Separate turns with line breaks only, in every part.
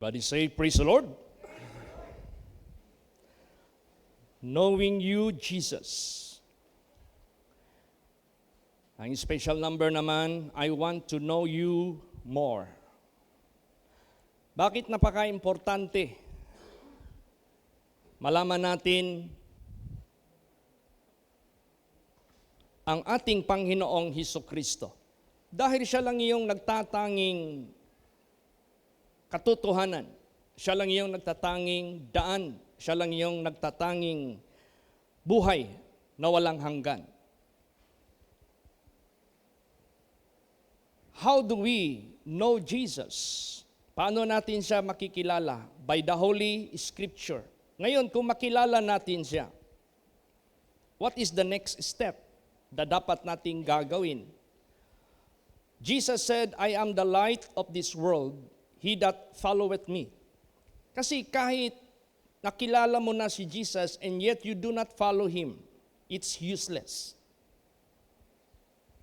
Everybody say, praise the Lord. Knowing you, Jesus. Ang special number naman, I want to know you more. Bakit napaka-importante? Malaman natin ang ating Panginoong Hesukristo. Dahil siya lang iyong nagtatanging katotohanan. Siya lang iyong nagtatanging daan. Siya lang iyong nagtatanging buhay na walang hanggan. How do we know Jesus? Paano natin siya makikilala? By the Holy Scripture. Ngayon, kung makilala natin siya, what is the next step na dapat nating gagawin? Jesus said, I am the light of this world. He that followeth me. Kasi kahit nakilala mo na si Jesus and yet you do not follow Him, it's useless.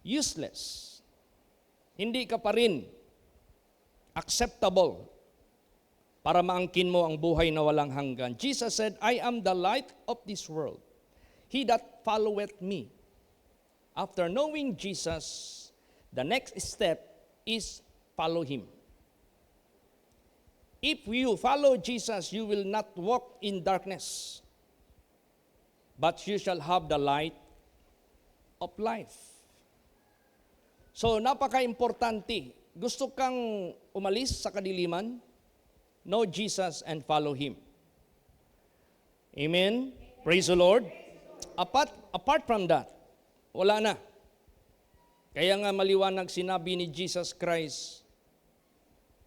Useless. Hindi ka pa rin acceptable para maangkin mo ang buhay na walang hanggan. Jesus said, I am the light of this world. He that followeth me. After knowing Jesus, the next step is follow Him. If you follow Jesus, you will not walk in darkness, but you shall have the light of life. So, napaka-importante. Gusto kang umalis sa kadiliman? Know Jesus and follow Him. Amen? Praise the Lord. Apart from that, wala na. Kaya nga maliwanag sinabi ni Jesus Christ,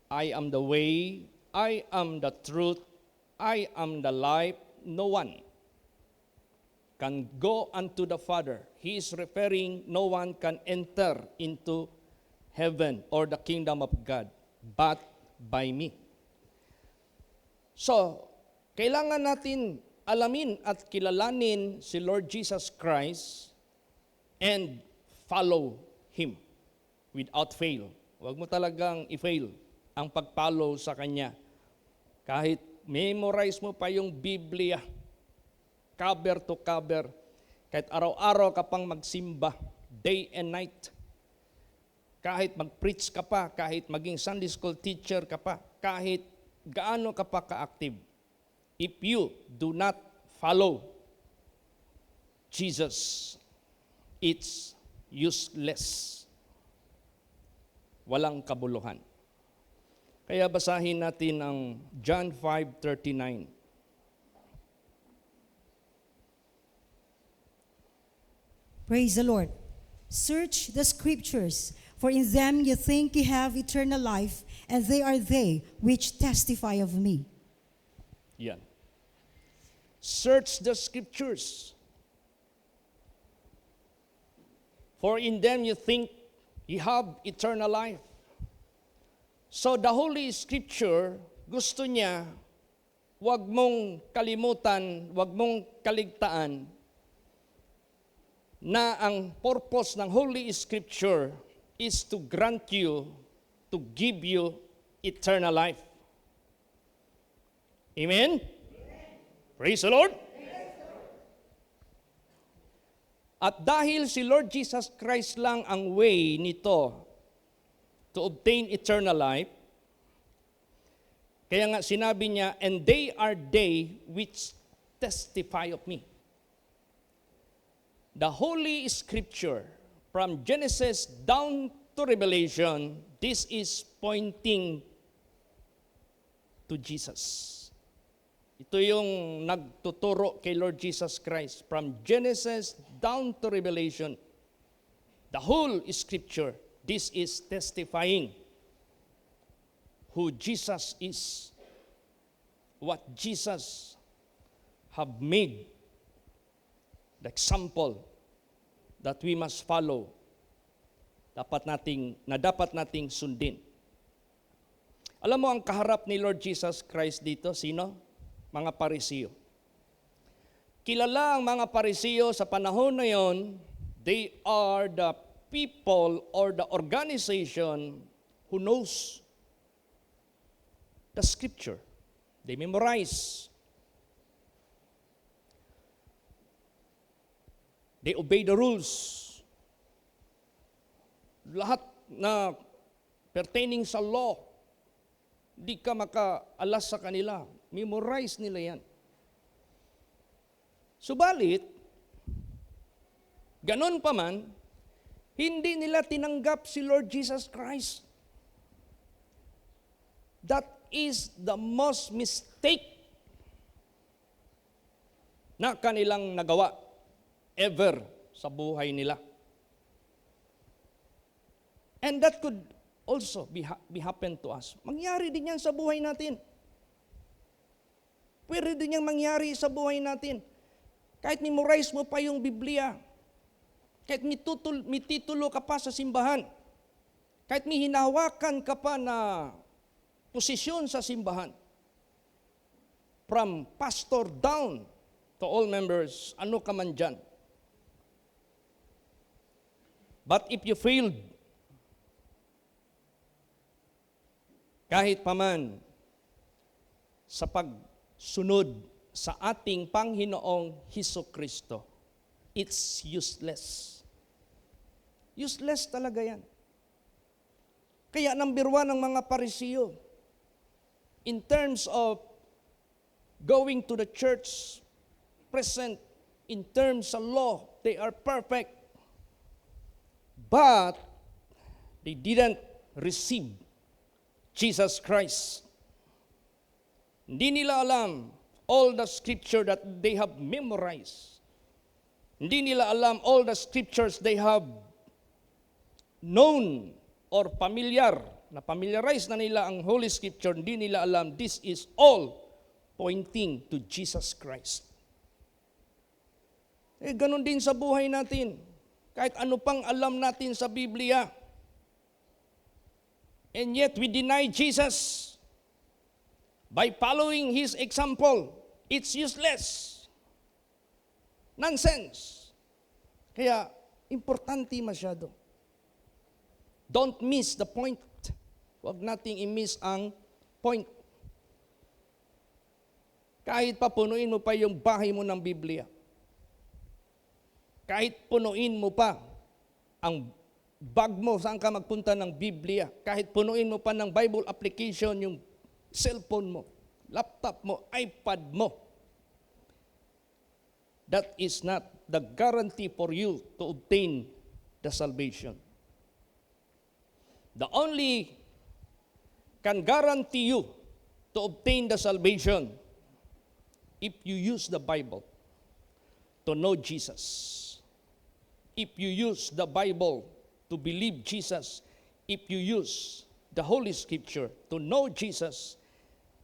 I am the way, I am the truth, I am the life. No one can go unto the Father. He is referring, no one can enter into heaven or the kingdom of God but by me. So, kailangan natin alamin at kilalanin si Lord Jesus Christ and follow Him without fail. Huwag mo talagang i-fail ang pag-follow sa Kanya. Kahit memorize mo pa yung Biblia, cover to cover, kahit araw-araw ka pang magsimba, day and night, kahit mag-preach ka pa, kahit maging Sunday school teacher ka pa, kahit gaano ka pa ka-active, if you do not follow Jesus, it's useless. Walang kabuluhan. Kaya basahin natin ang John 5:39.
Praise the Lord. Search the scriptures, for in them you think you have eternal life, and they are they which testify of me.
Yan. Search the scriptures, for in them you think you have eternal life. So the Holy Scripture, gusto niya, wag mong kalimutan, wag mong kaligtaan, na ang purpose ng Holy Scripture is to grant you, to give you eternal life. Amen? Praise the Lord. At dahil si Lord Jesus Christ lang ang way nito to obtain eternal life, kaya nga sinabi niya, and they are they which testify of me. The Holy Scripture, from Genesis down to Revelation, this is pointing to Jesus. Ito yung nagtuturo kay Lord Jesus Christ. From Genesis down to Revelation, the whole Scripture, this is testifying who Jesus is, what Jesus have made, the example that we must follow, dapat nating sundin. Alam mo ang kaharap ni Lord Jesus Christ dito, sino? Mga Parisiyo. Kilala ang mga Parisiyo sa panahon na yon, they are the people or the organization who knows the scripture. They memorize. They obey the rules. Lahat na pertaining sa law, di ka makaalas sa kanila. Memorize nila yan. Subalit, ganon pa man, hindi nila tinanggap si Lord Jesus Christ. That is the most mistake na kanilang nagawa ever sa buhay nila. And that could also be happen to us. Mangyari din yan sa buhay natin. Pwede din yan mangyari sa buhay natin. Kahit memorize mo pa yung Biblia, kahit may titulo ka pa sa simbahan, kahit may hinahawakan ka pa na posisyon sa simbahan, from pastor down to all members, ano ka man dyan. But if you failed, kahit paman sa pagsunod sa ating Panginoong Hesukristo, it's useless. Useless talaga yan. Kaya number 1 ng mga Parisiyo, in terms of going to the church, present in terms of law, they are perfect. But they didn't receive Jesus Christ. Hindi nila alam all the scripture that they have memorized. Hindi nila alam all the scriptures they have known or familiarize na nila ang Holy Scripture. Hindi nila alam this is all pointing to Jesus Christ. Ganun din sa buhay natin. Kahit ano pang alam natin sa Biblia, and yet we deny Jesus by following His example. It's useless. Nonsense. Kaya, importante masyado. Don't miss the point. Huwag nating i-miss ang point. Kahit pa punuin mo pa yung bahay mo ng Biblia. Kahit punuin mo pa ang bag mo, saan ka magpunta ng Biblia. Kahit punuin mo pa ng Bible application yung cellphone mo, laptop mo, iPad mo. That is not the guarantee for you to obtain the salvation. The only can guarantee you to obtain the salvation if you use the Bible to know Jesus. If you use the Bible to believe Jesus, if you use the Holy Scripture to know Jesus,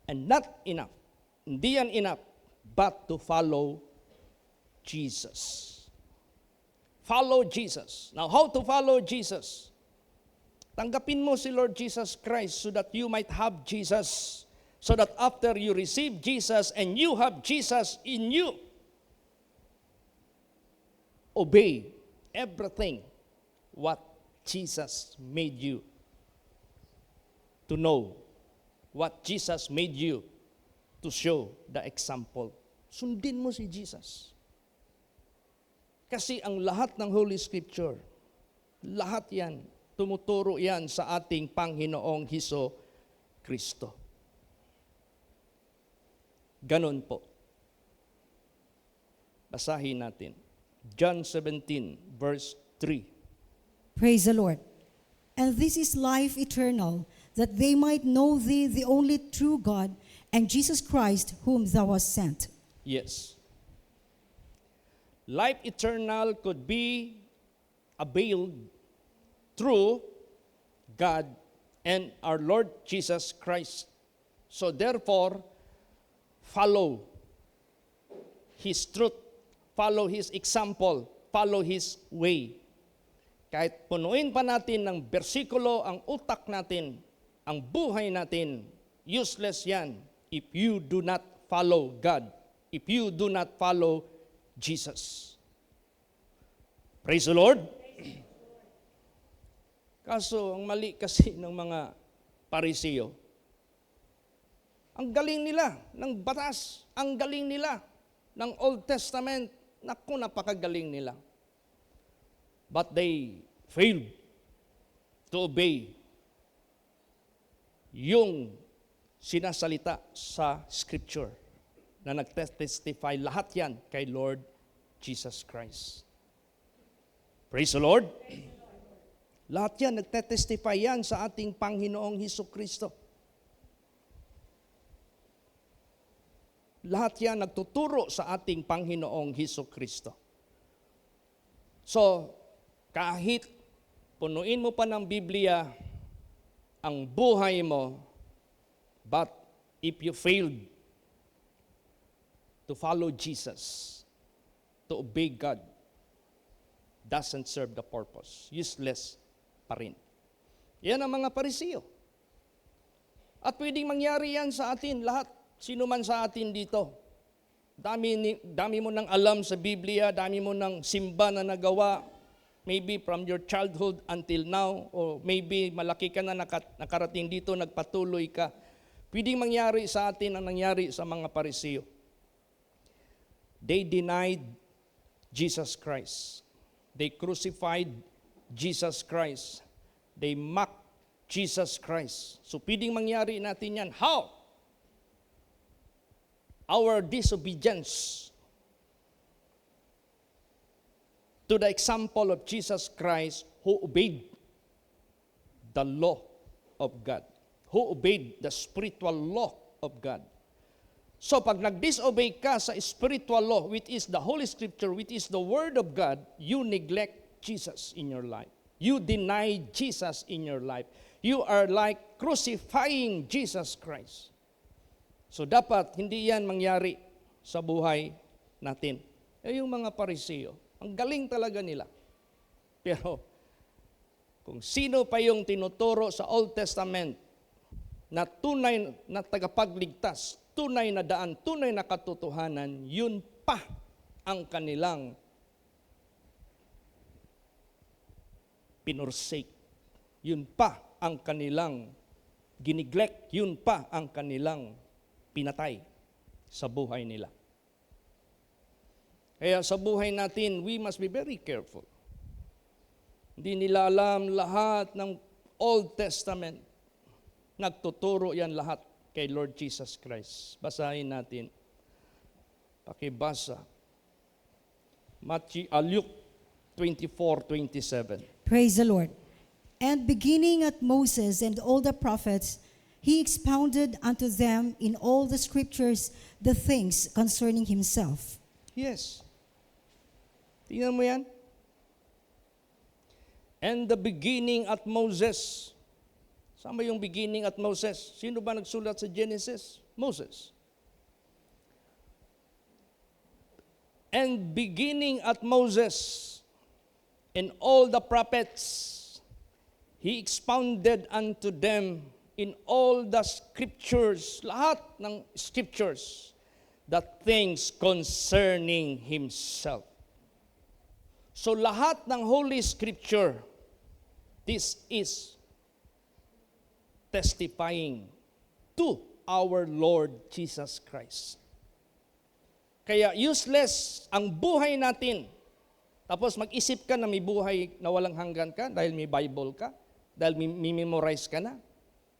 and not enough, hindi yan enough, but to follow Jesus. Follow Jesus. Now, how to follow Jesus? Tanggapin mo si Lord Jesus Christ so that you might have Jesus. So that after you receive Jesus and you have Jesus in you, obey everything what Jesus made you to know, what Jesus made you to show the example. Sundin mo si Jesus. Kasi ang lahat ng Holy Scripture, lahat yan, tumuturo yan sa ating Panginoong Hesukristo. Ganon po. Basahin natin. John 17, verse 3.
Praise the Lord. And this is life eternal, that they might know thee, the only true God, and Jesus Christ, whom thou hast sent.
Yes. Life eternal could be availed through God and our Lord Jesus Christ. So therefore, follow His truth, follow His example, follow His way. Kahit punuin pa natin ng bersikulo ang utak natin, ang buhay natin, useless yan if you do not follow God, if you do not follow Jesus. Praise the Lord. Kaso, ang mali kasi ng mga Parisiyo, Ang galing nila ng batas. Ang galing nila ng Old Testament. Naku, napakagaling nila. But they failed to obey yung sinasalita sa Scripture na nagtestify lahat yan kay Lord Jesus Christ. Praise the Lord. Lahat yan, nagtestify yan sa ating Panginoong Hesus Kristo. Lahat yan nagtuturo sa ating Panginoong Hesus Kristo. So, kahit punuin mo pa ng Biblia ang buhay mo, but if you failed to follow Jesus, to obey God, doesn't serve the purpose. Useless pa rin. Yan ang mga Parisiyo. At pwedeng mangyari yan sa atin lahat. Sino man sa atin dito. Dami mo nang alam sa Biblia, dami mo nang simba na nagawa, maybe from your childhood until now, or maybe malaki ka na nakarating dito, nagpatuloy ka. Pwedeng mangyari sa atin ang nangyari sa mga Parisiyo. They denied Jesus Christ. They crucified Jesus Christ. They mocked Jesus Christ. So pwedeng mangyari natin yan. How? Our disobedience to the example of Jesus Christ who obeyed the law of God, who obeyed the spiritual law of God. So pag nag-disobey ka sa spiritual law, which is the Holy Scripture, which is the Word of God, you neglect Jesus in your life. You deny Jesus in your life. You are like crucifying Jesus Christ. So dapat hindi yan mangyari sa buhay natin. Yung mga Parisiyo, ang galing talaga nila. Pero kung sino pa yung tinuturo sa Old Testament na tunay na tagapagligtas, tunay na daan, tunay na katotohanan, yun pa ang kanilang pinursake. Yun pa ang kanilang giniglek. Yun pa ang kanilang pinatay sa buhay nila. Kaya sa buhay natin, we must be very careful. Hindi nila alam lahat ng Old Testament. Nagtuturo yan lahat kay Lord Jesus Christ. Basahin natin. Pakibasa. Luke 24:27.
Praise the Lord. And beginning at Moses and all the prophets, he expounded unto them in all the scriptures the things concerning himself.
Yes. Tingnan mo yan. And the beginning at Moses. Saan ba yung beginning at Moses? Sino ba nagsulat sa Genesis? Moses. And beginning at Moses and all the prophets, he expounded unto them in all the scriptures, lahat ng scriptures, the things concerning himself. So lahat ng Holy Scripture, this is testifying to our Lord Jesus Christ. Kaya useless ang buhay natin. Tapos mag-isip ka na may buhay na walang hanggan ka dahil may Bible ka, dahil may memorize ka na.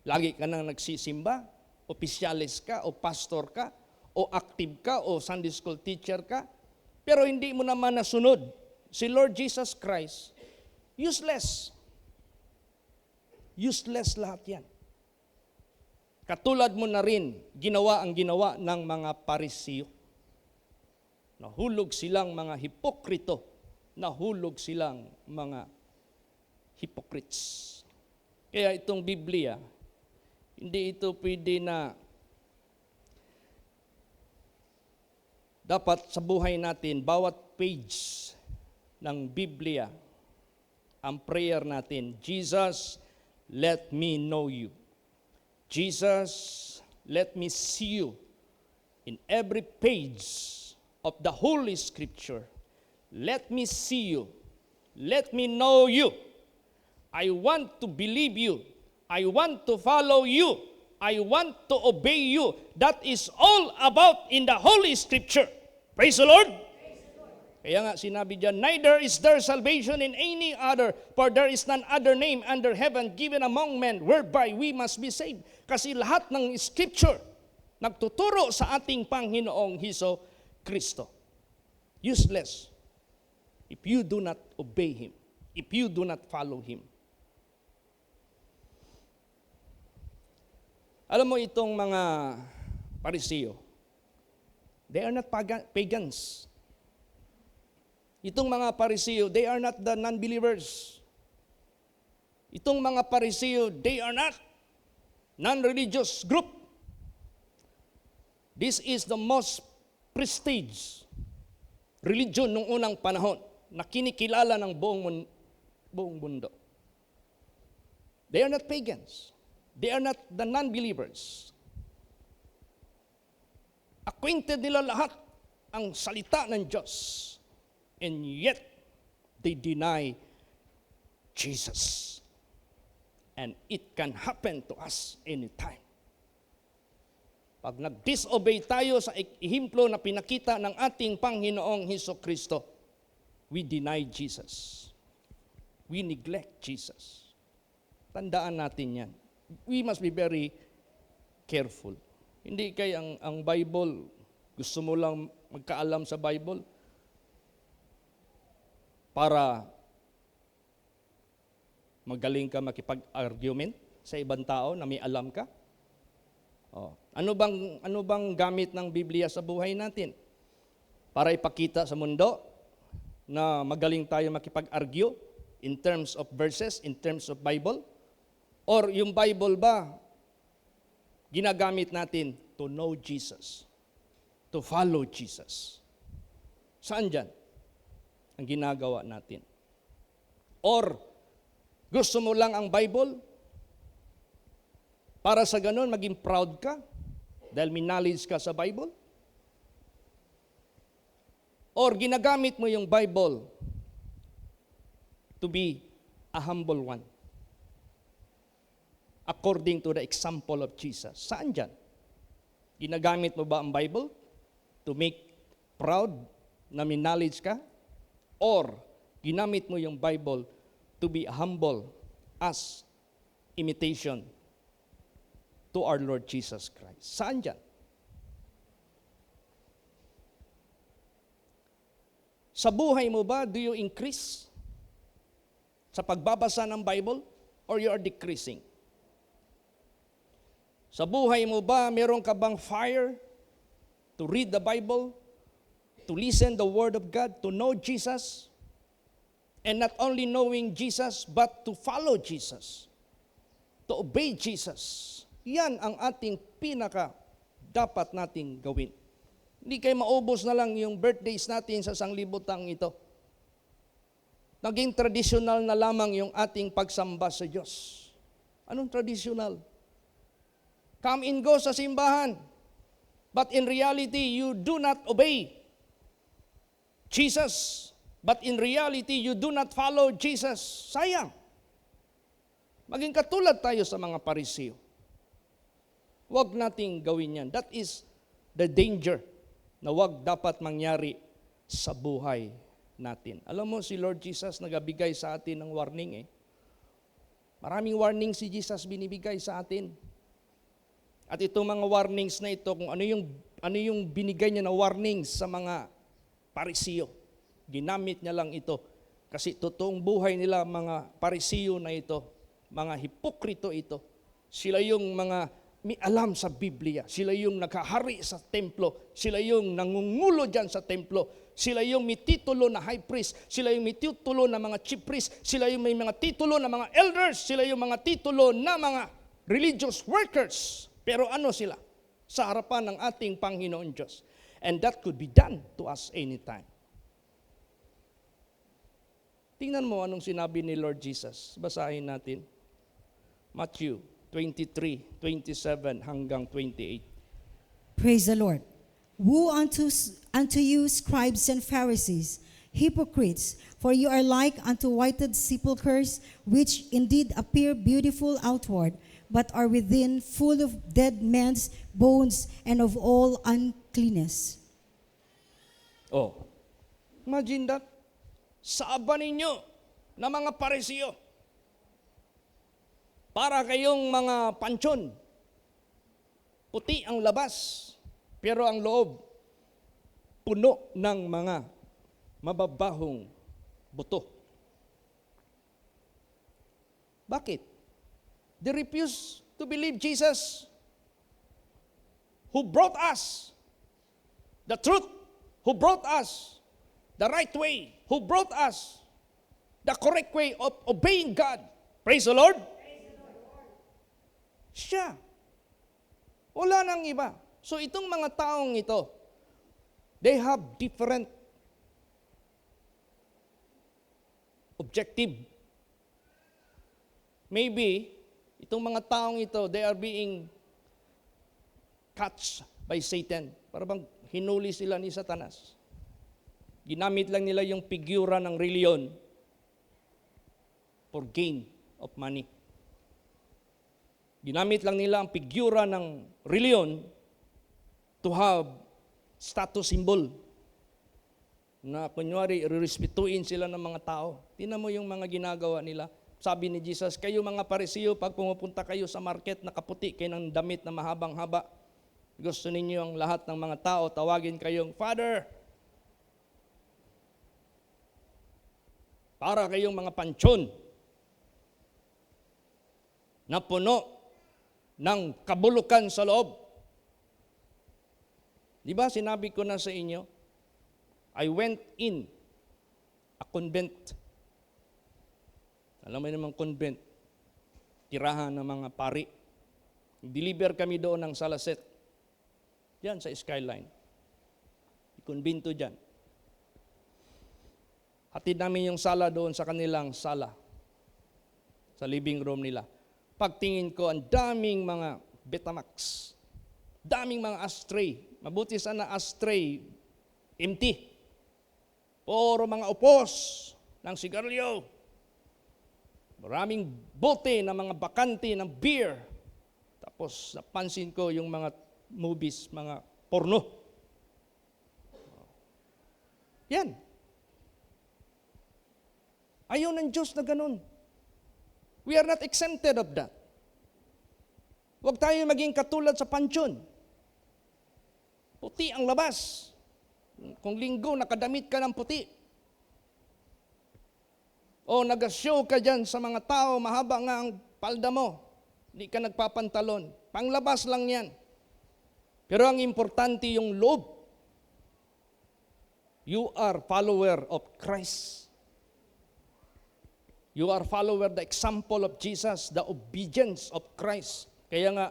Lagi ka nang nagsisimba, opisyalis ka, o pastor ka, o active ka, o Sunday school teacher ka, pero hindi mo naman nasunod si Lord Jesus Christ, useless. Useless lahat yan. Katulad mo na rin, ginawa ang ginawa ng mga Parisiyo. Nahulog silang mga hipokrito, nahulog silang mga hypocrites. Kaya itong Biblia, hindi ito pwede na dapat sa buhay natin, bawat page ng Biblia, ang prayer natin, Jesus, let me know you. Jesus, let me see you in every page of the Holy Scripture. Let me see you. Let me know you. I want to believe you. I want to follow you. I want to obey you. That is all about in the Holy Scripture. Praise the Lord. Kaya nga sinabi dyan, neither is there salvation in any other, for there is none other name under heaven given among men whereby we must be saved. Kasi lahat ng Scripture nagtuturo sa ating Panginoong Hesus Kristo. Useless if you do not obey Him, if you do not follow Him. Alam mo itong mga Pariseo, they are not pagans. Itong mga Pariseo, they are not the non-believers. Itong mga Pariseo, they are not non-religious group. This is the most prestige religion nung unang panahon na kinikilala ng buong mundo. They are not pagans. They are not the non-believers. Acquainted nila lahat ang salita ng Diyos. And yet, they deny Jesus. And it can happen to us anytime. Pag nag-disobey tayo sa ihimplo na pinakita ng ating Panginoong Hesus Kristo, we deny Jesus. We neglect Jesus. Tandaan natin yan. We must be very careful. Hindi kay ang Bible, gusto mo lang magkaalam sa Bible para magaling ka makipag-argument sa ibang tao na may alam ka? Ano bang gamit ng Biblia sa buhay natin? Para ipakita sa mundo na magaling tayo makipag-argue in terms of verses, in terms of Bible? Or yung Bible ba, ginagamit natin to know Jesus, to follow Jesus? Saan dyan ang ginagawa natin? Or gusto mo lang ang Bible para sa ganun maging proud ka dahil may knowledge ka sa Bible? Or ginagamit mo yung Bible to be a humble one? According to the example of Jesus. Saan dyan? Ginagamit mo ba ang Bible to make proud na may knowledge ka? Or ginamit mo yung Bible to be humble as imitation to our Lord Jesus Christ? Saan dyan? Sa buhay mo ba, do you increase sa pagbabasa ng Bible or you are decreasing? Sa buhay mo ba, meron ka bang fire to read the Bible, to listen the Word of God, to know Jesus? And not only knowing Jesus, but to follow Jesus, to obey Jesus. Yan ang ating pinaka dapat nating gawin. Hindi kayo maubos na lang yung birthdays natin sa sanglibutang ito. Naging traditional na lamang yung ating pagsamba sa Diyos. Anong traditional? Come and go sa simbahan. But in reality, you do not obey Jesus. But in reality, you do not follow Jesus. Sayang. Maging katulad tayo sa mga Pariseo. Huwag nating gawin yan. That is the danger na huwag dapat mangyari sa buhay natin. Alam mo, si Lord Jesus nagabigay sa atin ng warning . Maraming warning si Jesus binibigay sa atin. At itong mga warnings na ito, kung ano yung binigay niya na warnings sa mga Pariseo, ginamit niya lang ito. Kasi totoong buhay nila, mga Pariseo na ito, mga hipokrito ito. Sila yung mga may alam sa Biblia. Sila yung nakahari sa templo. Sila yung nangungulo dyan sa templo. Sila yung may titulo na high priest. Sila yung may titulo na mga chief priest. Sila yung may mga titulo na mga elders. Sila yung mga titulo na mga religious workers. Pero ano sila? Sa harapan ng ating Panginoon Diyos. And that could be done to us anytime. Tingnan mo anong sinabi ni Lord Jesus. Basahin natin. Matthew 23:27 hanggang 28.
Praise the Lord. Woe unto you, scribes and Pharisees, hypocrites, for you are like unto whited sepulchres, which indeed appear beautiful outward, but are within full of dead men's bones and of all uncleanness.
Oh, imagine that. Saba ninyo na mga Parisiyo. Para kayong mga pansyon. Puti ang labas, pero ang loob, puno ng mga mababahong buto. Bakit? They refuse to believe Jesus, who brought us the truth, who brought us the right way, who brought us the correct way of obeying God. Praise the Lord. Siya. Wala nang iba. So itong mga taong ito, they have different objective. Maybe, itong mga taong ito, they are being catched by Satan. Para bang hinuli sila ni Satanas. Ginamit lang nila yung figura ng reliyon for gain of money. Ginamit lang nila ang figura ng reliyon to have status symbol. Na kunyari, irerespetuin sila ng mga tao. Tingnan mo yung mga ginagawa nila. Sabi ni Jesus, kayo mga Parisiyo, pag pumupunta kayo sa market, nakaputi kayo ng damit na mahabang-haba. Gusto ninyo ang lahat ng mga tao, tawagin kayong Father. Para kayong mga pansyon na puno ng kabulukan sa loob. Di ba sinabi ko na sa inyo, I went in a convent. Alam mo namang convent, tirahan ng mga pari. Deliver kami doon ng salaset. Diyan sa Skyline. Ikonbento dyan. Hatid namin yung sala doon sa kanilang sala. Sa living room nila. Pagtingin ko, ang daming mga Betamax. Daming mga ashtray. Mabuti sana ashtray, empty. Puro mga upos ng sigarilyo. Maraming bote na mga bakante ng beer. Tapos napansin ko yung mga movies, mga porno. Yan. Ayaw ng Diyos na ganun. We are not exempted of that. Huwag tayo maging katulad sa pansyon. Puti ang labas. Kung linggo, nakadamit ka ng puti. O nag-show ka dyan sa mga tao, mahaba nga ang palda mo. Hindi ka nagpapantalon. Panglabas lang yan. Pero ang importante yung loob. You are follower of Christ. You are follower, the example of Jesus, the obedience of Christ. Kaya nga,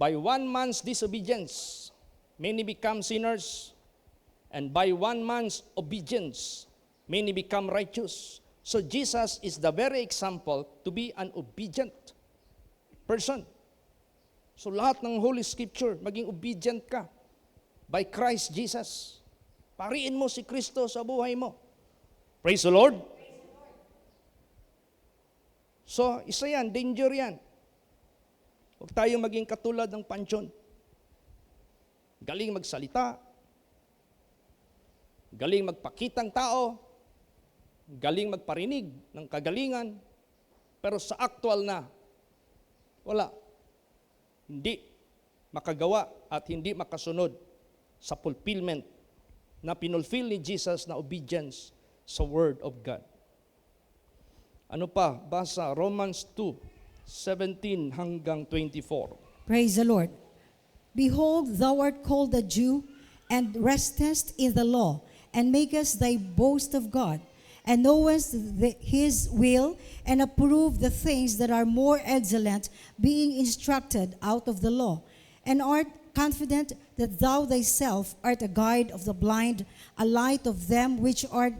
by one man's disobedience, many become sinners. And by one man's obedience, many become righteous. So Jesus is the very example to be an obedient person. So lahat ng Holy Scripture, maging obedient ka by Christ Jesus. Pariin mo si Kristo sa buhay mo. Praise the Lord. So, isa yan, danger yan. Huwag tayong maging katulad ng pansyon. Galing magsalita, galing magpakitang tao, galing magparinig ng kagalingan, pero sa actual na, wala. Hindi makagawa at hindi makasunod sa fulfillment na pinulfill ni Jesus na obedience sa Word of God. Ano pa? Basa Romans 2:17 hanggang 24.
Praise the Lord. Behold, thou art called a Jew, and restest in the law, and makest thy boast of God, and knowest his will, and approve the things that are more excellent, being instructed out of the law, and art confident that thou thyself art a guide of the blind, a light of them which are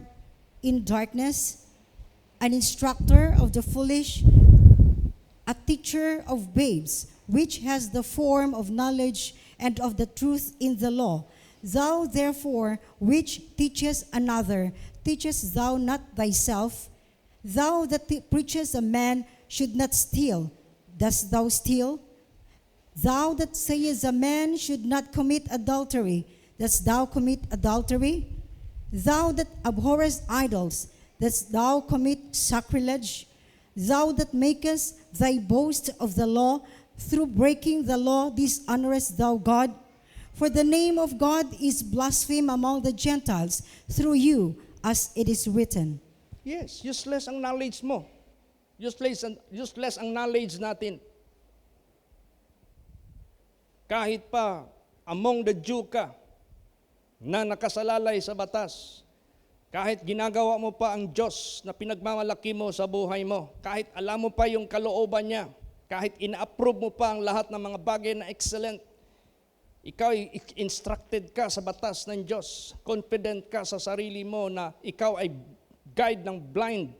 in darkness, an instructor of the foolish, a teacher of babes, which has the form of knowledge and of the truth in the law. Thou therefore, which teachest another, teachest thou not thyself? Thou that preachest a man should not steal, Dost thou steal? Thou that sayest a man should not commit adultery, dost thou commit adultery? Thou that abhorrest idols, dost thou commit sacrilege? Thou that makest thy boast of the law, through breaking the law dishonorest thou God? For the name of God is blasphemed among the Gentiles through you, as it is written.
Yes, useless ang knowledge mo. Useless ang knowledge natin. Kahit pa among the Jew ka na nakasalalay sa batas, kahit ginagawa mo pa ang Diyos na pinagmamalaki mo sa buhay mo, kahit alam mo pa yung kalooban niya, kahit ina-approve mo pa ang lahat ng mga bagay na excellent, ikaw ay instructed ka sa batas ng Diyos, confident ka sa sarili mo na ikaw ay guide ng blind,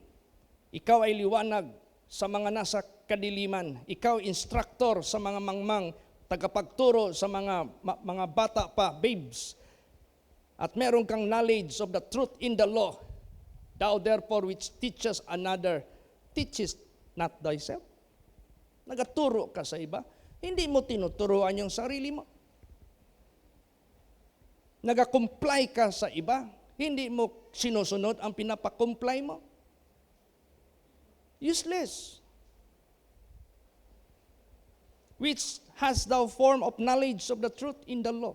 ikaw ay liwanag sa mga nasa kadiliman, ikaw instructor sa mga mangmang, tagapagturo sa mga bata pa, babes, at meron kang knowledge of the truth in the law. Thou therefore which teaches another, teachest not thyself. Nagaturo ka sa iba, hindi mo tinuturuan yung sarili mo. Nagakomply ka sa iba, hindi mo sinusunod ang pinapakomply mo. Useless. Which has thou form of knowledge of the truth in the law.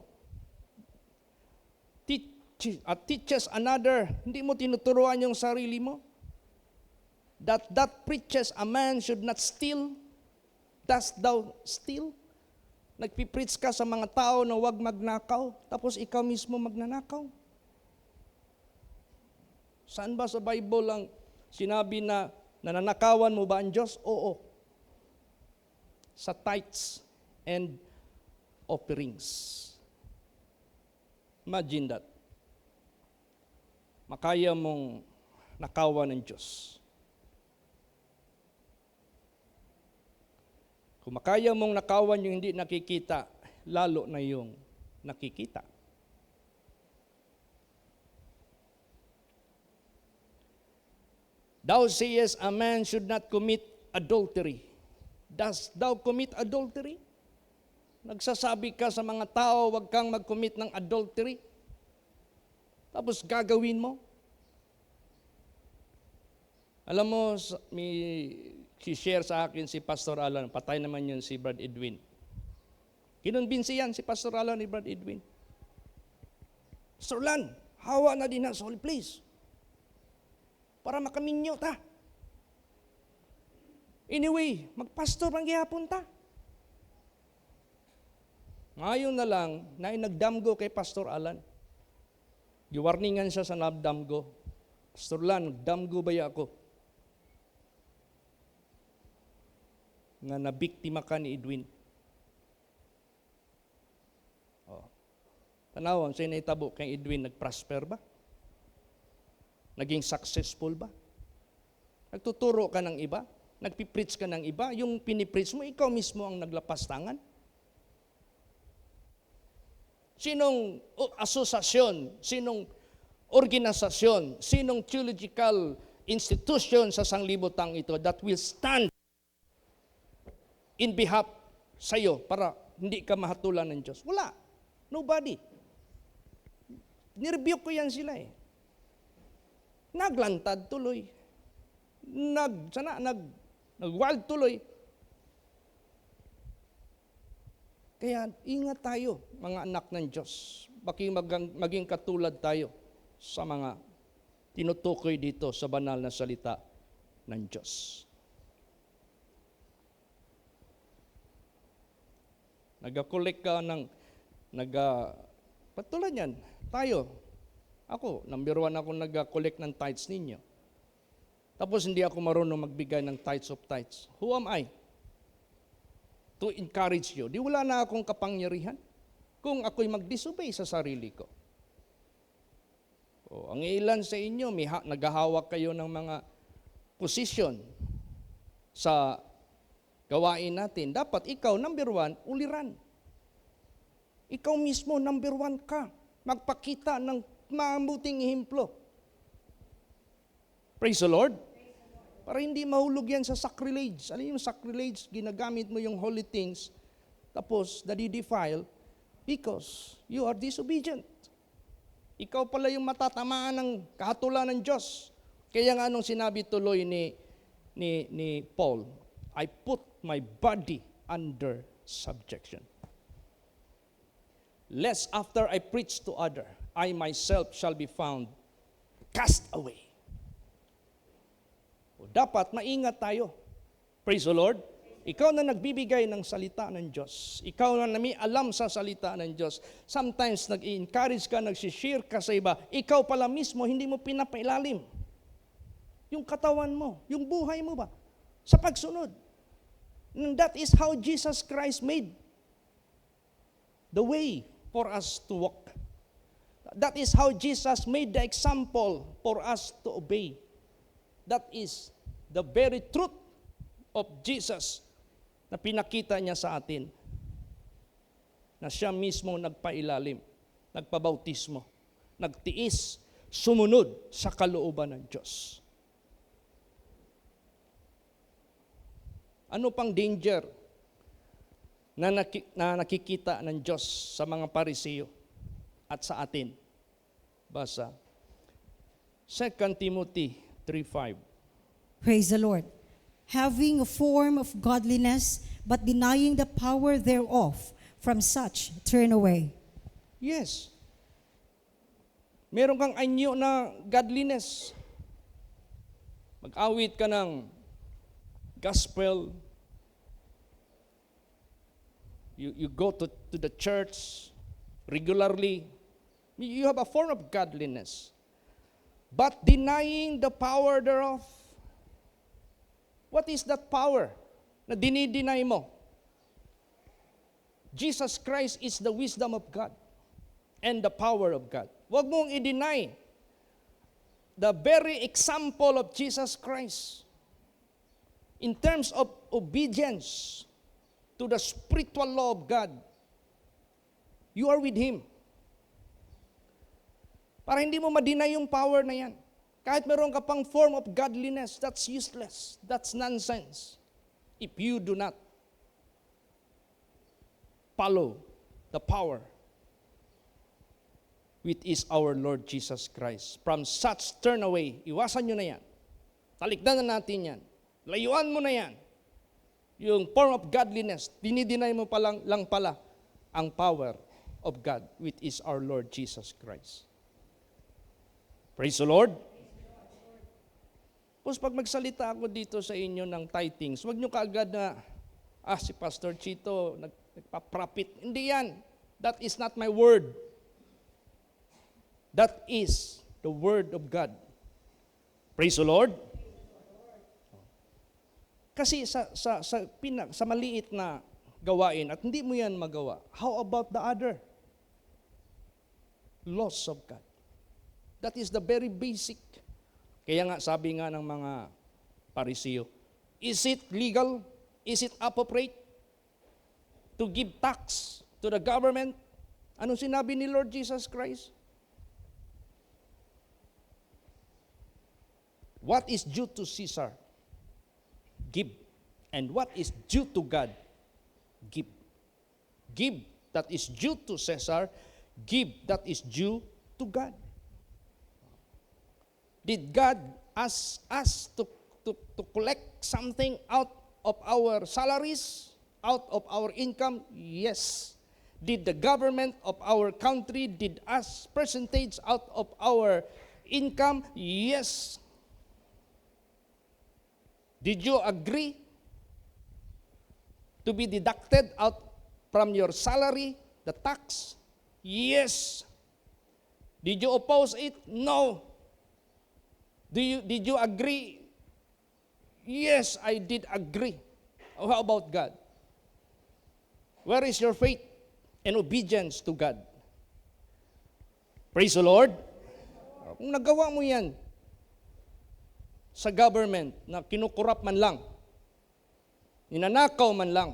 Teaches another, hindi mo tinuturuan yung sarili mo. That preaches a man should not steal. Dost thou steal? Nagpipreach ka sa mga tao na huwag magnakaw, tapos ikaw mismo magnanakaw. Saan ba sa Bible ang sinabi na nananakawan mo ba ang Diyos? Oo. Sa tithes and offerings. Imagine that. Makaya mong nakawan ng Diyos. Kung makaya mong nakawan yung hindi nakikita, lalo na yung nakikita. Thou sayest a man should not commit adultery. Dost thou commit adultery? Nagsasabi ka sa mga tao, huwag kang mag-commit ng adultery. Tapos gagawin mo. Alam mo, may share sa akin si Pastor Alan, patay naman yun si Brad Edwin. Kinonbinsi yan si Pastor Alan ni Brad Edwin. Pastor Alan, hawa na din na sa holy place. Para makaminyo ta. Anyway, magpastor ang gihapon ta. Ngayon na lang, na nagdamgo kay Pastor Alan. Giwarningan siya sa nabdamgo. Pastor Alan, nagdamgo ba ako? Nga nabiktima ka ni Edwin. Tanawon, sa'yo naitabo kay Edwin, nag-prosper ba? Naging successful ba? Nagtuturo ka ng iba? Nagpipreach ka ng iba? Yung pinipreach mo, ikaw mismo ang naglapas tangan? Sinong asosasyon, sinong organisasyon, sinong theological institution sa sanglibotang ito that will stand in behalf sa'yo para hindi ka mahatulan ng Diyos? Wala. Nobody. Nirebuke ko yan sila eh. Naglantad tuloy. Nag-wild tuloy. Kaya ingat tayo, mga anak ng Diyos. Maging katulad tayo sa mga tinutukoy dito sa banal na salita ng Diyos. Nag-collect ka ng, patulad yan, tayo, ako, number 1 ako nag-collect ng tithes ninyo. Tapos hindi ako marunong magbigay ng tithes of tithes. Who am I? To encourage you. Di wala na akong kapangyarihan kung ako'y mag-disobey sa sarili ko. Ang ilan sa inyo, naghahawak kayo ng mga posisyon sa gawain natin. Dapat ikaw, number 1, uliran. Ikaw mismo, number 1 ka. Magpakita ng mabuting ehemplo. Praise the Lord. Para hindi mahulog yan sa sacrilege. Ano yung sacrilege? Ginagamit mo yung holy things, tapos nadi-defile because you are disobedient. Ikaw pala yung matatamaan ng kahatulan ng Diyos. Kaya nga anong sinabi tuloy ni Paul, I put my body under subjection. Lest after I preach to other, I myself shall be found cast away. O dapat maingat tayo. Praise the Lord. Ikaw na nagbibigay ng salita ng Diyos. Ikaw na may alam sa salita ng Diyos. Sometimes nag-encourage ka, nagsishare ka sa iba. Ikaw pala mismo, hindi mo pinapailalim. Yung katawan mo, yung buhay mo ba? Sa pagsunod. And that is how Jesus Christ made the way for us to walk. That is how Jesus made the example for us to obey. That is the very truth of Jesus na pinakita niya sa atin. Na siya mismo nagpailalim, nagpabautismo, nagtiis, sumunod sa kalooban ng Diyos. Ano pang danger na nakikita ng Diyos sa mga Pariseo at sa atin? Basa. 2 Timothy 3:5.
Praise the Lord. Having a form of godliness, but denying the power thereof, from such turn away.
Yes. Meron kang anyo na godliness. Mag-awit ka ng gospel. You go to the church regularly. You have a form of godliness. But denying the power thereof. What is that power na dinideny mo? Jesus Christ is the wisdom of God and the power of God. Huwag mong i-deny the very example of Jesus Christ in terms of obedience to the spiritual law of God. You are with Him. Para hindi mo ma-deny yung power na yan. Kahit meron ka pang form of godliness, that's useless. That's nonsense. If you do not follow the power which is our Lord Jesus Christ. From such turn away. Iwasan nyo na yan. Talikdan na natin yan. Layuan mo na yan. Yung form of godliness, dinideny mo pa lang pala ang power of God which is our Lord Jesus Christ. Praise the Lord. Tapos pag magsalita ako dito sa inyo ng tithings, huwag nyo kaagad na, si Pastor Chito, nagpa-profit. Hindi yan. That is not my word. That is the word of God. Praise the Lord. Kasi sa maliit na gawain at hindi mo yan magawa, how about the other? Laws of God. That is the very basic. Kaya nga, sabi nga ng mga Pariseo, is it legal? Is it appropriate to give tax to the government? Anong sinabi ni Lord Jesus Christ? What is due to Caesar? Give. And what is due to God? Give. Give that is due to Caesar. Give that is due to God. Did God ask us to collect something out of our salaries, out of our income? Yes. Did the government of our country, did us percentage out of our income? Yes. Did you agree to be deducted out from your salary, the tax? Yes. Did you oppose it? No. Did you agree? Yes, I did agree. How about God? Where is your faith and obedience to God? Praise the Lord. Kung nagawa mo yan sa government na kinukurap man lang, ninanakaw man lang,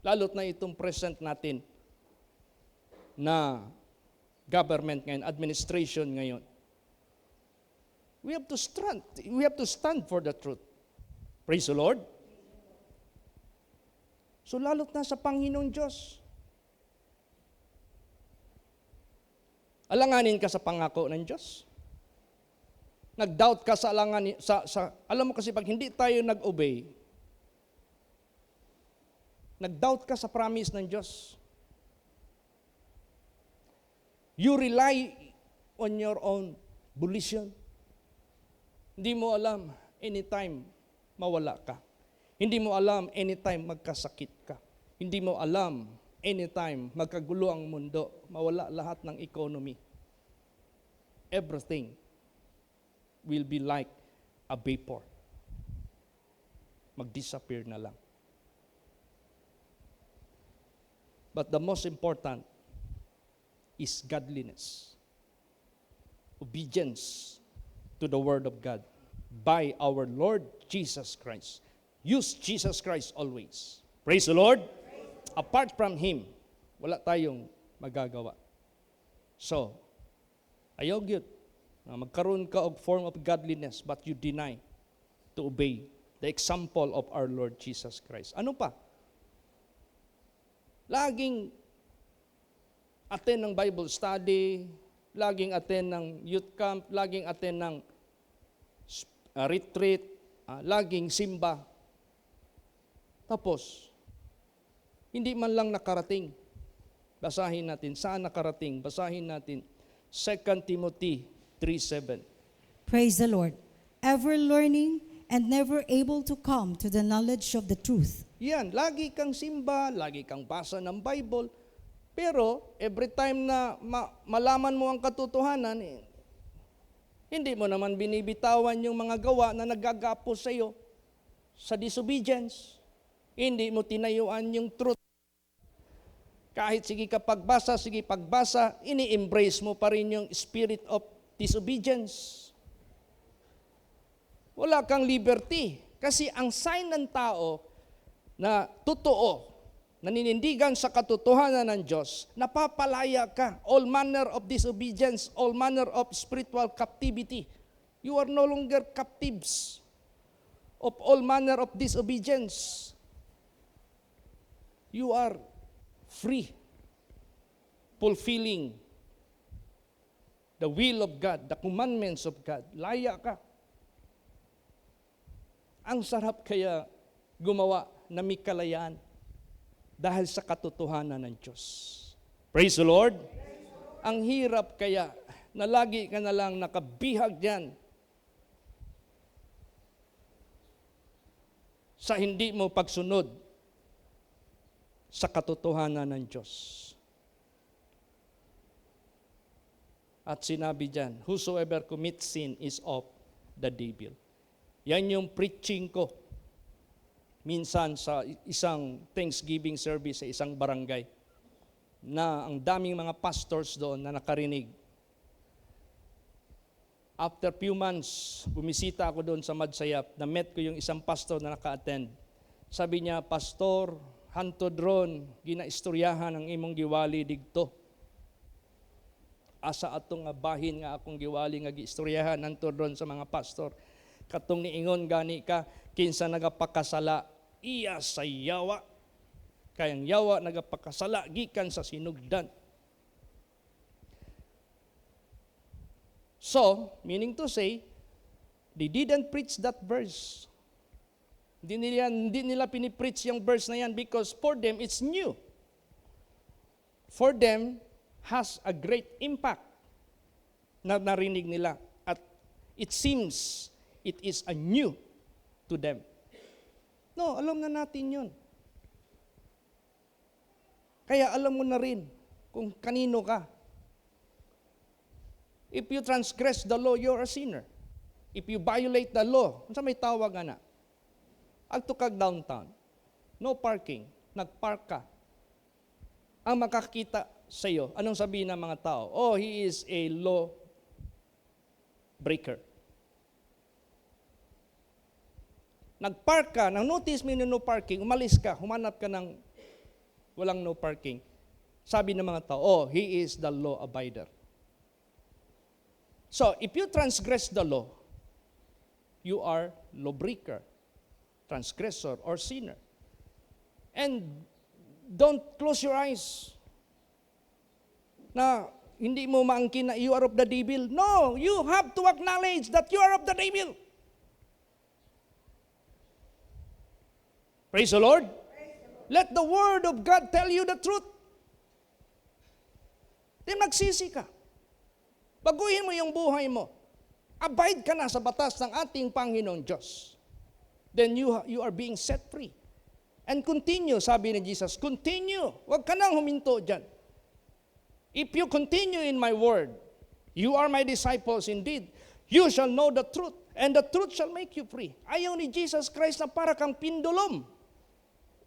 lalo't na itong present natin na government ngayon, administration ngayon, We have to stand. We have to stand for the truth. Praise the Lord. So lalo't na sa Panginoon Diyos. Alanganin ka sa pangako ng Diyos. Nag-doubt ka sa alanganin, alam mo kasi pag hindi tayo nag-obey, nag-doubt ka sa promise ng Diyos. You rely on your own volition. Hindi mo alam, anytime mawala ka. Hindi mo alam, anytime magkasakit ka. Hindi mo alam, anytime magkagulo ang mundo, mawala lahat ng economy. Everything will be like a vapor. Mag-disappear na lang. But the most important is godliness. Obedience to the Word of God by our Lord Jesus Christ. Use Jesus Christ always. Praise the Lord. Apart from Him, wala tayong magagawa. So, ayaw gyud na magkaroon ka og form of godliness but you deny to obey the example of our Lord Jesus Christ. Ano pa? Laging attend ng Bible study, laging attend ng youth camp, laging attend ng retreat, laging simba. Tapos, hindi man lang nakarating. Basahin natin. Saan nakarating? Basahin natin. 2 Timothy 3:7.
Praise the Lord. Ever learning and never able to come to the knowledge of the truth.
Yan, lagi kang simba, lagi kang basa ng Bible, pero every time na malaman mo ang katotohanan, hindi mo naman binibitawan yung mga gawa na nagagapos sa iyo sa disobedience. Hindi mo tinayuan yung truth. Kahit sige ka pagbasa, ini-embrace mo pa rin yung spirit of disobedience. Wala kang liberty. Kasi ang sign ng tao na totoo, naninindigan sa katotohanan ng Diyos, napapalaya ka. All manner of disobedience, all manner of spiritual captivity. You are no longer captives of all manner of disobedience. You are free, fulfilling the will of God, the commandments of God. Laya ka. Ang sarap kaya gumawa na may kalayaan dahil sa katotohanan ng Diyos. Praise the Lord. Ang hirap kaya na lagi ka na lang nakabihag diyan sa hindi mo pagsunod sa katotohanan ng Diyos. At sinabi diyan, whosoever commits sin is of the devil. Yan yung preaching ko minsan sa isang Thanksgiving service sa isang barangay na ang daming mga pastors doon na nakarinig. After few months, bumisita ako doon sa Madsayap, na-met ko yung isang pastor na naka-attend. Sabi niya, Pastor, hantod ron, ginaistoryahan ang imong giwali digto. Asa atong nga bahin nga akong giwali nga giistoryahan hantod ron sa mga pastor. Katong niingon gani ka, kinsa nagapakasala, iya sa yawa. Kayang yawa nagapakasala, gikan sa sinugdan. So, meaning to say, they didn't preach that verse. Hindi nila pinipreach yung verse na yan because for them, it's new. For them, has a great impact na narinig nila. At it seems it is a new to them. No, alam na natin yun. Kaya alam mo na rin kung kanino ka. If you transgress the law, you're a sinner. If you violate the law, sa may tawag na, agto kag downtown, no parking, nagpark ka. Ang makakita sa iyo, anong sabihin ng mga tao? Oh, he is a law breaker. Nagpark ka, nang notice mo yung no parking, umalis ka, humanap ka ng walang no parking. Sabi ng mga tao, oh, he is the law abider. So, if you transgress the law, you are lawbreaker, transgressor, or sinner. And don't close your eyes na hindi mo maangkin na you are of the devil. No, you have to acknowledge that you are of the devil. Praise the Lord. Let the Word of God tell you the truth. Di magsisi ka. Baguhin mo yung buhay mo. Abide ka na sa batas ng ating Panginoong Diyos. Then you are being set free. And continue, sabi ni Jesus, continue. Huwag ka nang huminto dyan. If you continue in my word, you are my disciples indeed. You shall know the truth, and the truth shall make you free. Ayaw ni Jesus Christ na para kang pindulom.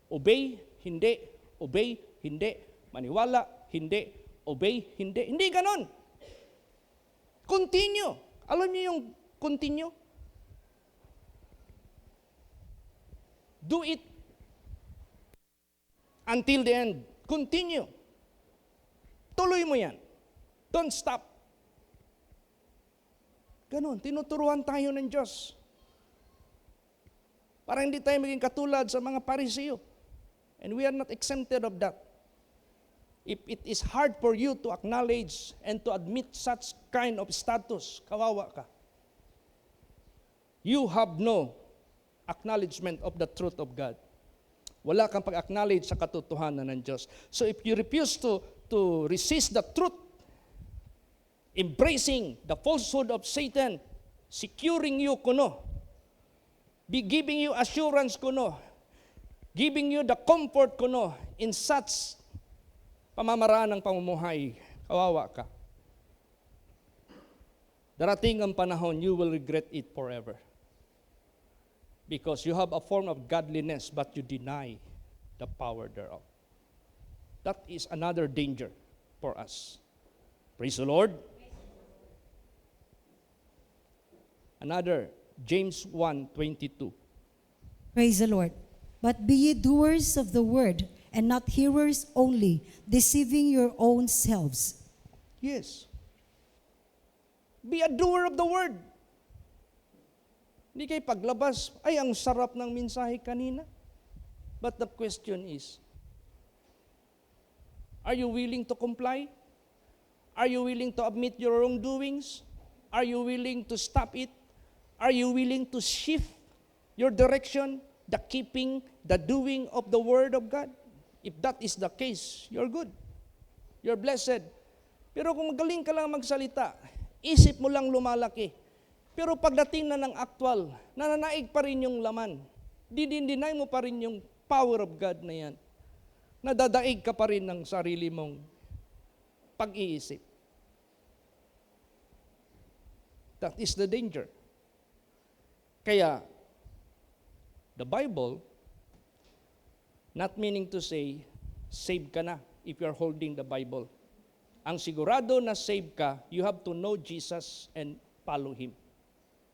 Obey, hindi. Obey, hindi. Maniwala, hindi. Obey, hindi. Hindi ganon. Continue. Alam niyo yung continue? Do it until the end. Continue. Tuloy mo yan. Don't stop. Ganon, tinuturuan tayo ng Diyos. Para hindi tayo maging katulad sa mga Pariseo. And we are not exempted of that. If it is hard for you to acknowledge and to admit such kind of status, kawawa ka. You have no acknowledgement of the truth of God. Wala kang pag-acknowledge sa katotohanan ng Diyos. So if you refuse to resist the truth, embracing the falsehood of Satan, securing you kuno, be giving you assurance kuno, giving you the comfort kuno in such pamamaraan ng pamumuhay, kawawa ka. Darating ang panahon, you will regret it forever. Because you have a form of godliness, but you deny the power thereof. That is another danger for us. Praise the Lord. Another, James 1:22.
Praise the Lord. But be ye doers of the word, and not hearers only, deceiving your own selves.
Yes. Be a doer of the word. Hindi kayo paglabas, ay ang sarap ng mensahe kanina. But the question is, are you willing to comply? Are you willing to admit your wrongdoings? Are you willing to stop it? Are you willing to shift your direction, the keeping, the doing of the Word of God? If that is the case, you're good. You're blessed. Pero kung magaling ka lang magsalita, isip mo lang lumalaki. Pero pagdating na ng actual, nananaig pa rin yung laman. Didinay mo pa rin yung power of God na yan. Nadadaig ka pa rin ng sarili mong pag-iisip. That is the danger. Kaya, the Bible, not meaning to say, save ka na if you are holding the Bible. Ang sigurado na save ka, you have to know Jesus and follow Him.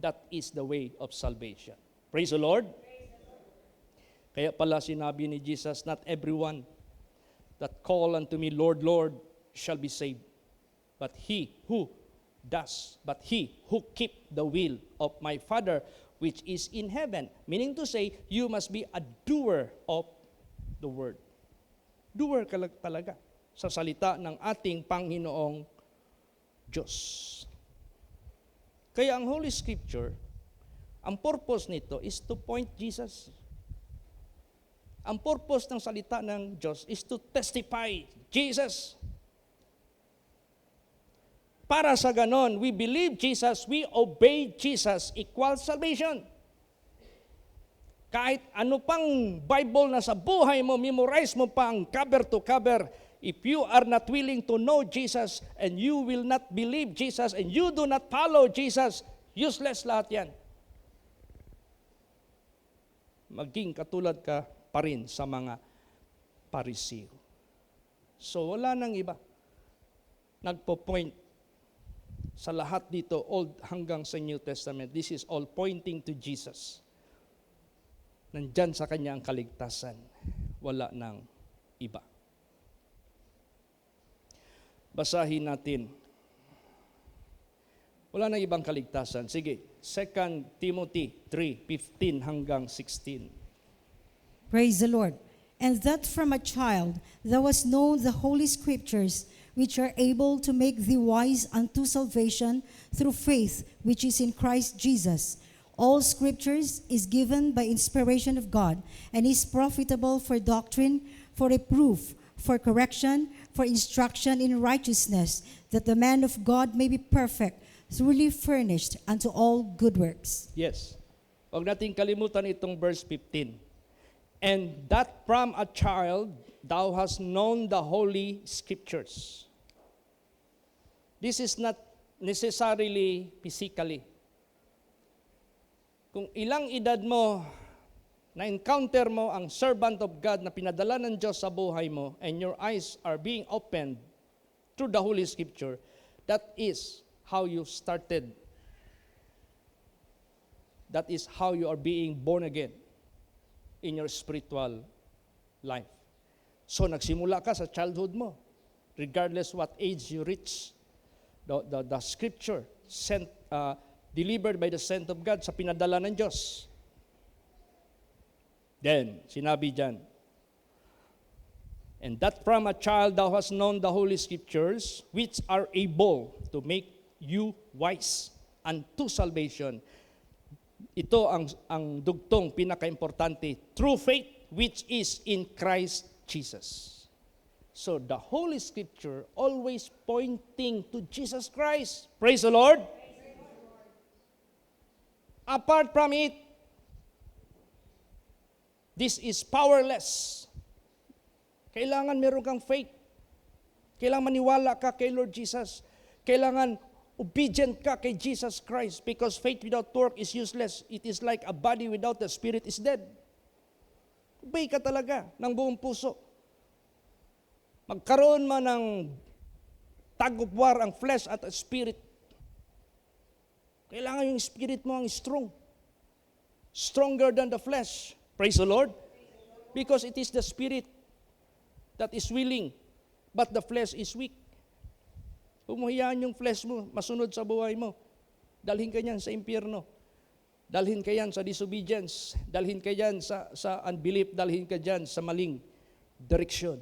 That is the way of salvation. Praise the Lord. Kaya pala sinabi ni Jesus, not everyone that call unto me, Lord, Lord, shall be saved. But he who keep the will of my Father which is in heaven. Meaning to say, you must be a doer of the word. Doer ka talaga sa salita ng ating Panginoong Diyos. Kaya ang Holy Scripture, ang purpose nito is to point Jesus. Ang purpose ng salita ng Diyos is to testify Jesus. Para sa ganon, we believe Jesus, we obey Jesus, equals salvation. Kahit ano pang Bible na sa buhay mo, memorize mo pa ang cover to cover, if you are not willing to know Jesus and you will not believe Jesus and you do not follow Jesus, useless lahat yan. Maging katulad ka pa rin sa mga Pariseo. So wala nang iba. Nagpo-point sa lahat dito, Old hanggang sa New Testament. This is all pointing to Jesus. Nandyan sa kanya ang kaligtasan. Wala nang iba. Basahin natin Wala na ibang kaligtasan. Sige, 2 Timothy 3:15 hanggang 16.
Praise the Lord. And that from a child thou hast known the holy scriptures, which are able to make thee wise unto salvation through faith which is in Christ Jesus. All scriptures is given by inspiration of God, and is profitable for doctrine, for reproof, for correction, for instruction in righteousness, that the man of God may be perfect, truly furnished unto all good works.
Yes. Huwag nating kalimutan itong verse 15. And that from a child thou hast known the holy scriptures. This is not necessarily physically. Kung ilang edad mo, na-encounter mo ang servant of God na pinadala ng Diyos sa buhay mo, and your eyes are being opened through the Holy Scripture, that is how you started. That is how you are being born again in your spiritual life. So nagsimula ka sa childhood mo, regardless what age you reach. The Scripture sent, delivered by the Saint of God sa pinadala ng Diyos. Then, sinabi dyan, and that from a child thou hast known the holy scriptures, which are able to make you wise unto salvation. Ito ang dugtong pinaka-importante, through faith which is in Christ Jesus. So the Holy Scripture always pointing to Jesus Christ. Praise the Lord. Apart from it, this is powerless. Kailangan meron kang faith. Kailangan maniwala ka kay Lord Jesus. Kailangan obedient ka kay Jesus Christ, because faith without work is useless. It is like a body without the spirit is dead. Obey ka talaga ng buong puso. Magkaroon man ng tag-of-war ang flesh at ang spirit. Kailangan yung spirit mo ang strong. Stronger than the flesh. Praise the Lord. Because it is the spirit that is willing, but the flesh is weak. Humahayaan yung flesh mo, masunod sa buhay mo. Dalhin ka niyan sa impyerno. Dalhin ka yan sa disobedience. Dalhin ka yan sa unbelief. Dalhin ka dyan sa maling direksyon.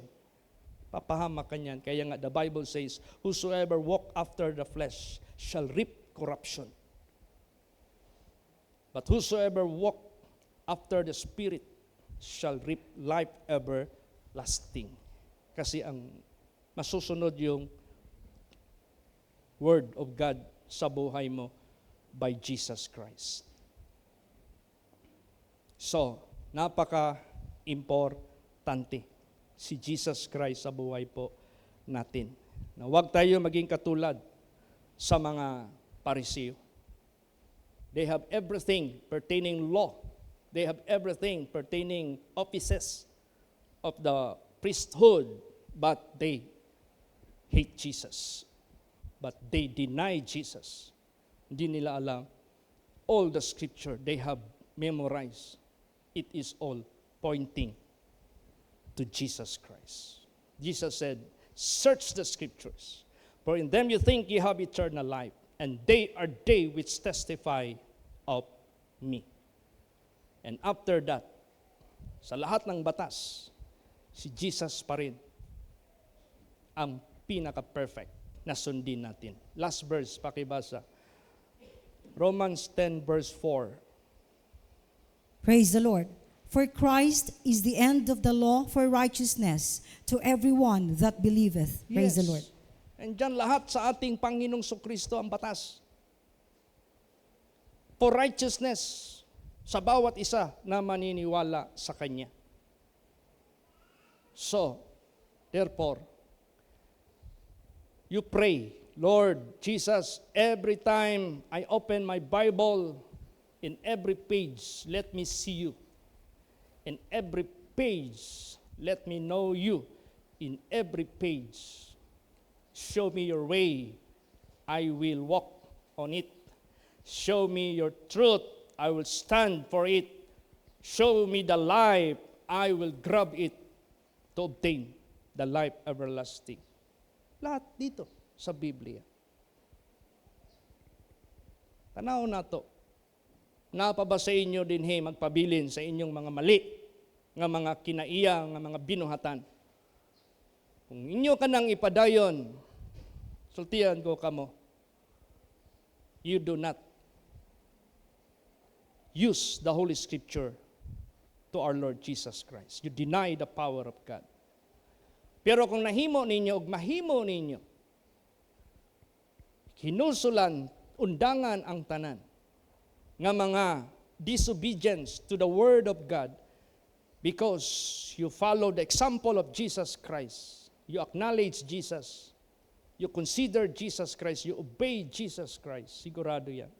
Papahamak ka niyan. Kaya nga, the Bible says, whosoever walk after the flesh shall reap corruption. But whosoever walk after the Spirit shall reap life everlasting. Kasi ang masusunod yung Word of God sa buhay mo by Jesus Christ. So, napaka-importante si Jesus Christ sa buhay po natin. Na huwag tayo maging katulad sa mga Pariseo. They have everything pertaining law. They have everything pertaining offices of the priesthood, but they hate Jesus. But they deny Jesus. Hindi nila alam. All the scripture they have memorized, it is all pointing to Jesus Christ. Jesus said, search the scriptures, for in them you think you have eternal life, and they are they which testify of me. And after that, sa lahat ng batas, si Jesus pa rin ang pinaka-perfect na sundin natin. Last verse, pakibasa. Romans 10 verse 4.
Praise the Lord. For Christ is the end of the law for righteousness to everyone that believeth. Praise the Lord.
And dyan lahat sa ating Panginoong Kristo ang batas. For righteousness sa bawat isa na maniniwala sa Kanya. So, therefore, you pray, Lord Jesus, every time I open my Bible, in every page, let me see you. In every page, let me know you. In every page, show me your way. I will walk on it. Show me your truth. I will stand for it. Show me the life. I will grab it to obtain the life everlasting. Lahat dito sa Biblia. Tanaw na to. Napaba sa inyo din magpabilin sa inyong mga mali, nga mga kinaiya, nga mga binuhatan. Kung inyo kanang ipadayon, sultihan ko kamo, you do not use the Holy Scripture to our Lord Jesus Christ. You deny the power of God. Pero kung nahimo ninyo, ug mahimo ninyo, hinulsulan, undangan ang tanan, nga mga disobedience to the Word of God, because you follow the example of Jesus Christ, you acknowledge Jesus, you consider Jesus Christ, you obey Jesus Christ, sigurado yan.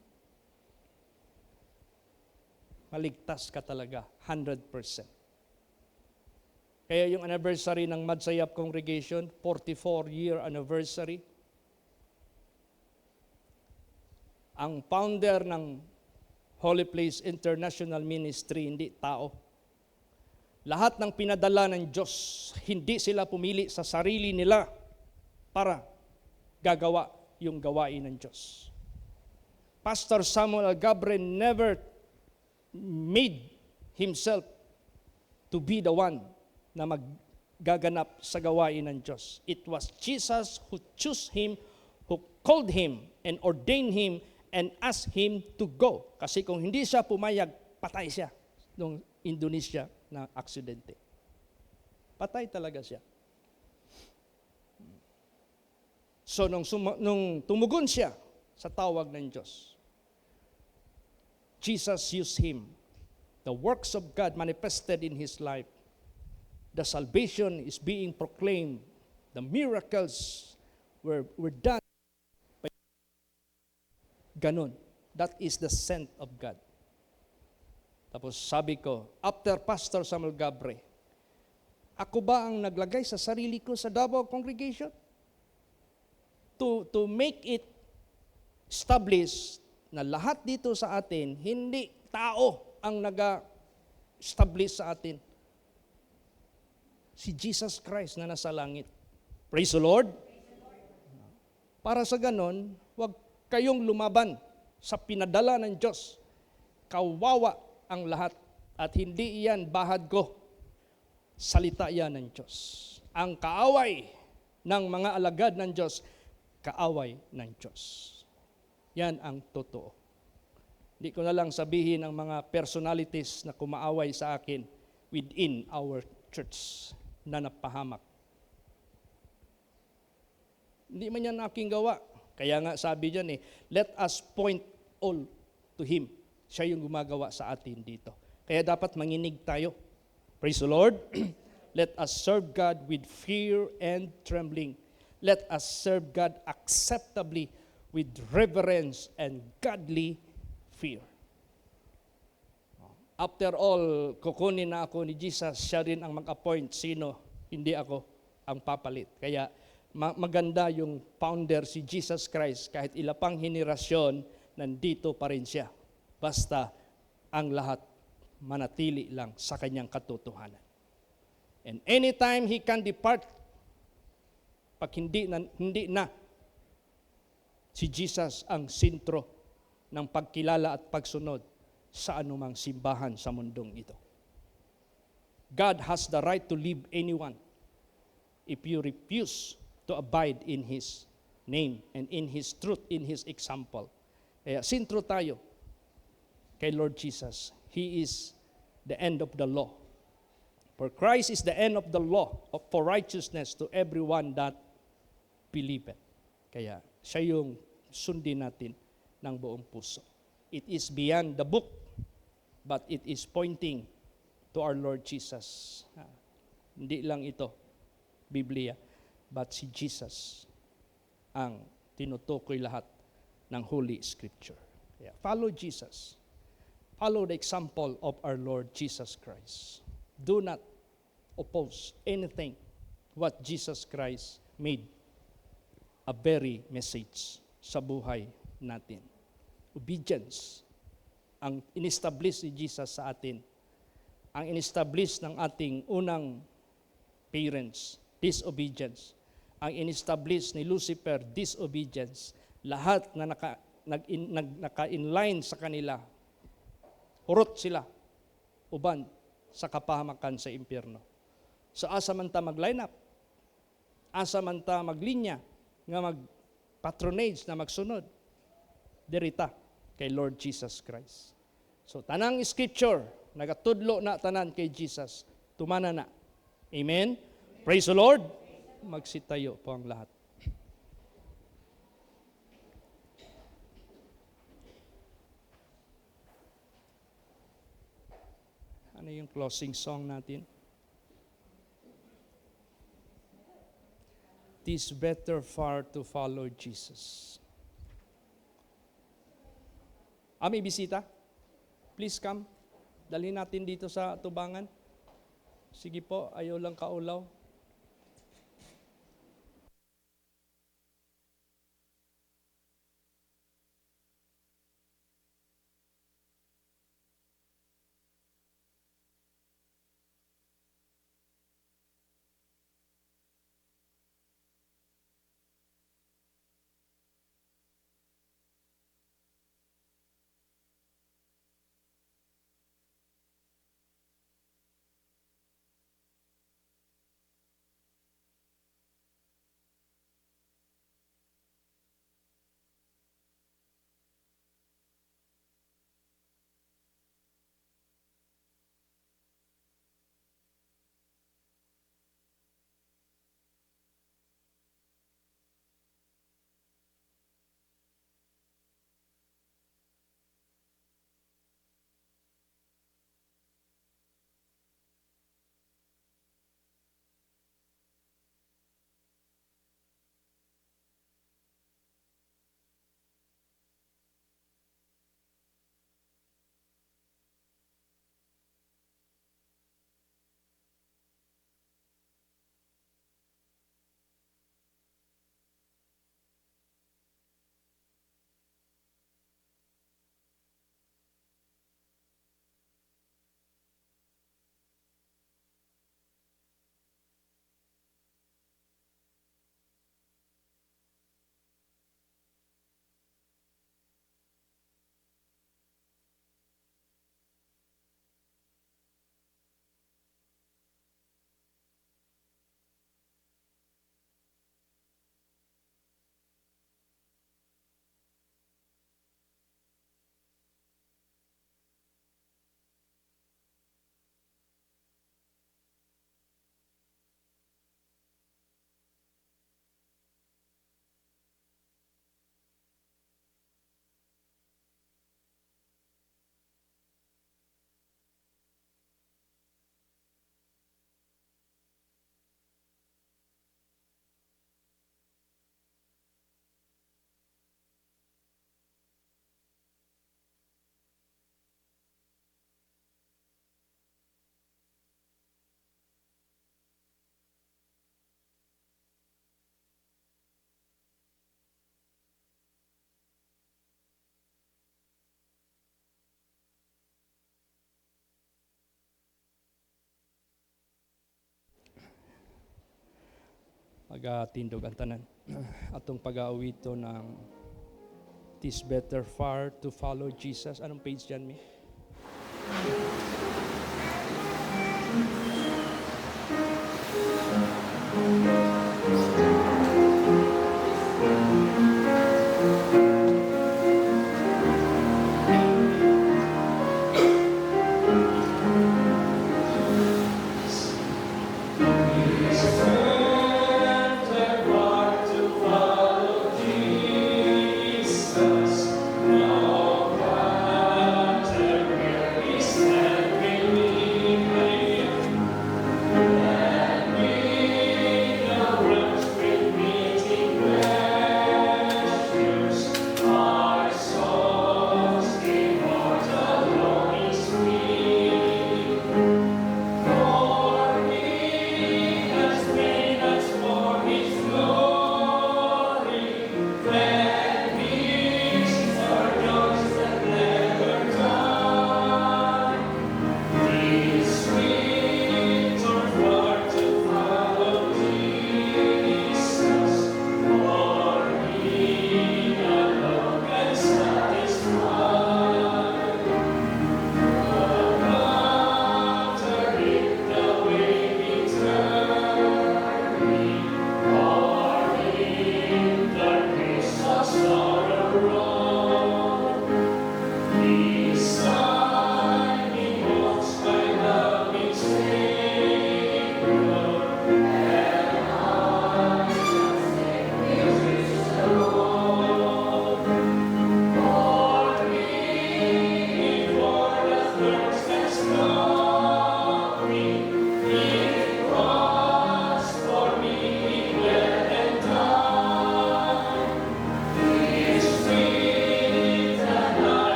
Maligtas ka talaga, 100%. Kaya yung anniversary ng Madsayap Congregation, 44-year anniversary, ang founder ng Holy Place International Ministry, hindi tao. Lahat ng pinadala ng Diyos, hindi sila pumili sa sarili nila para gagawa yung gawain ng Diyos. Pastor Samuel Agabre never made himself to be the one na maggaganap sa gawain ng Diyos. It was Jesus who chose him, who called him and ordained him and asked him to go. Kasi kung hindi siya pumayag, patay siya nung Indonesia na aksidente. Patay talaga siya. So nung tumugon siya sa tawag ng Diyos, Jesus used him. The works of God manifested in his life. The salvation is being proclaimed. The miracles were done. Ganon. That is the scent of God. Tapos sabi ko, after Pastor Samuel Gabre, ako ba ang naglagay sa sarili ko sa Davao Congregation? To make it established na lahat dito sa atin, hindi tao ang nag-establish sa atin. Si Jesus Christ na nasa langit. Praise the Lord. Para sa ganon, wag kayong lumaban sa pinadala ng Diyos. Kawawa ang lahat at hindi iyan bahad ko. Salita yan ng Diyos. Ang kaaway ng mga alagad ng Diyos, kaaway ng Diyos. Yan ang totoo. Hindi ko na lang sabihin ang mga personalities na kumaaway sa akin within our church na napahamak. Hindi man yan aking gawa. Kaya nga sabi dyan let us point all to Him. Siya yung gumagawa sa atin dito. Kaya dapat manginig tayo. Praise the Lord. Let us serve God with fear and trembling. Let us serve God acceptably with reverence and godly fear. After all, kukunin na ako ni Jesus, siya rin ang mag-appoint. Sino? Hindi ako ang papalit. Kaya maganda yung founder si Jesus Christ, kahit ilapang henerasyon, nandito pa rin siya. Basta ang lahat manatili lang sa kanyang katotohanan. And anytime He can depart, pag hindi na si Jesus ang sentro ng pagkilala at pagsunod sa anumang simbahan sa mundong ito. God has the right to leave anyone if you refuse to abide in His name and in His truth, in His example. Kaya sintro tayo kay Lord Jesus. He is the end of the law. For Christ is the end of the law for righteousness to everyone that believeth. Kaya siya yung sundin natin ng buong puso. It is beyond the book, but it is pointing to our Lord Jesus. Hindi lang ito, Biblia, but si Jesus ang tinutukoy lahat ng Holy Scripture. Kaya follow Jesus. Follow the example of our Lord Jesus Christ. Do not oppose anything what Jesus Christ made a very message sa buhay natin. Obedience ang in-establish ni Jesus sa atin. Ang in-establish ng ating unang parents, disobedience. Ang in-establish ni Lucifer, disobedience. Lahat na naka-inline sa kanila. Hurot sila, uban sa kapahamakan sa impyerno. So asa man ta mag-line up, asa man ta maglinya, nga mag-patronage na magsunod, dirita kay Lord Jesus Christ. So tanang scripture, nagatudlo na tanan kay Jesus, tumana na. Amen? Praise the Lord. Magsitayo po ang lahat. Ano yung closing song natin? Tis better far to follow Jesus. May bisita? Please come. Dalhin natin dito sa tubangan. Sige po, ayaw lang kaulaw. Magatindog ang tanan. Atong pag-aawito ng Tis better far to follow Jesus. Anong page dyan, Mi?